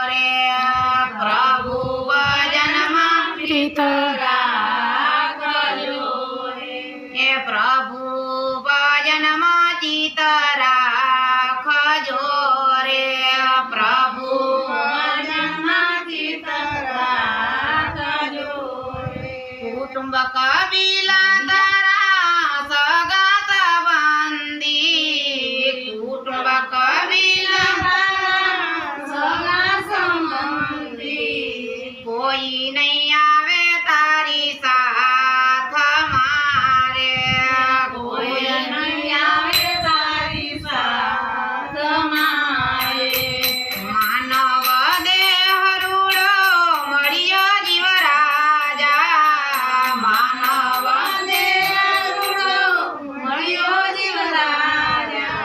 રે પ્રભુ ભજનમાં ચિત્ત રાખજો રે હે પ્રભુ ભજનમાં ચિત્ત રાખજો રે પ્રભુ ભજનમાં ચિત્ત રાખજો રે કુટુંબ કબીલા તારા સગા સંબંધી કુટુંબ કબીલા સગા સંબંધી કોઈ નહીં આવે તારી સાથ મારે કોઈ નહીં આવે તારી સાથ મારે માનવ દેહ રૂડો મળ્યો જીવ રાજા માનવ દેહ રૂડો મળ્યો જીવ રાજા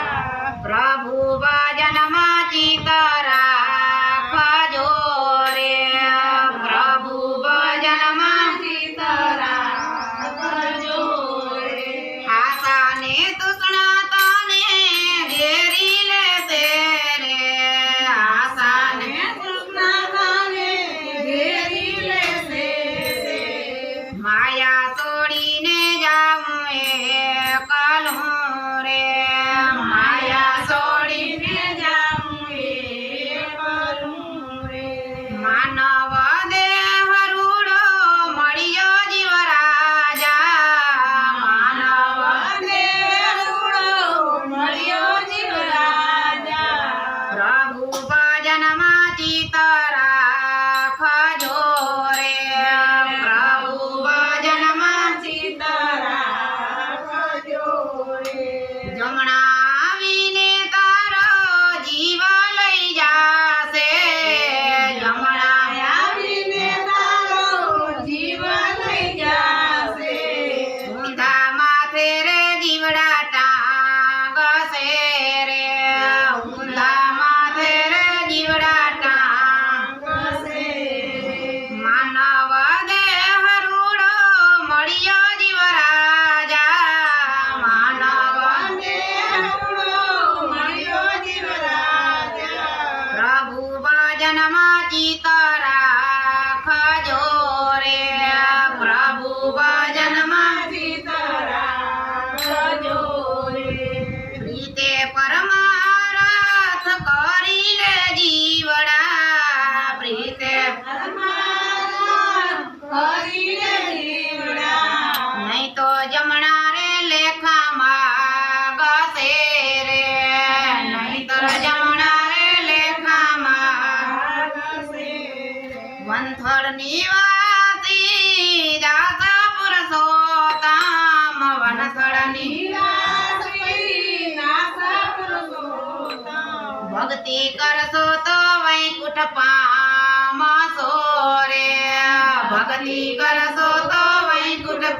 પ્રભુ ભજનમાં ચિત્ત રાખજો રે પ્રભુ ભજનમાં ચિત્ત રાખજો રે આશાને તૃષ્ણા તને ઘેરી લેશે રે આશાને તૃષ્ણા તને ઘેરી લેશે માયા છોડીને જાઉં એકલું રે માયા છોડીને જાઉં એકલું રે માનવ દેહ રૂડો મળ્યો જીવ રાજા માનવ દેહ રૂડો મળ્યો જીવ રાજા પ્રભુ ભજનમાં ચિત્ત રાખજો રે પ્રભુ ભજનમાં ચિત્ત રાખજો રે જમણા આવીને તારો જીવ લઈ જાશે જમણા આવીને તારો જીવ લઈ જાશે ઊંધા માથે રે જીવડા ટાંગશે રે ઊંધા માથે રે જીવડા ટાંગશે માનવ દેહ રૂડો મળ્યો જીવ રાજા માનવ દેહ રૂડો મળ્યો જીવ રાજા પ્રભુ ભજનમાં ચિત્ત રાખજો રે પ્રભુ ભજનમાં ચિત્ત રાખજો રે પ્રીતે પરમારથ કરી લે જીવડા પ્રીતે પરમારથ કરી લે જીવડા નહીં તો જમણા રે લેખામાં ગસે રે નહીં તો જમણા રે લેખામાં ગસે વંથળ નિવાસી દાસ પુરુષોત્તમ વંથળ નિવાસી દાસ પુરુષોત્તમ ભક્તિ કરશો તો વૈકુંઠ પામશો રે ભક્તિ કરશો તો વૈકુંઠ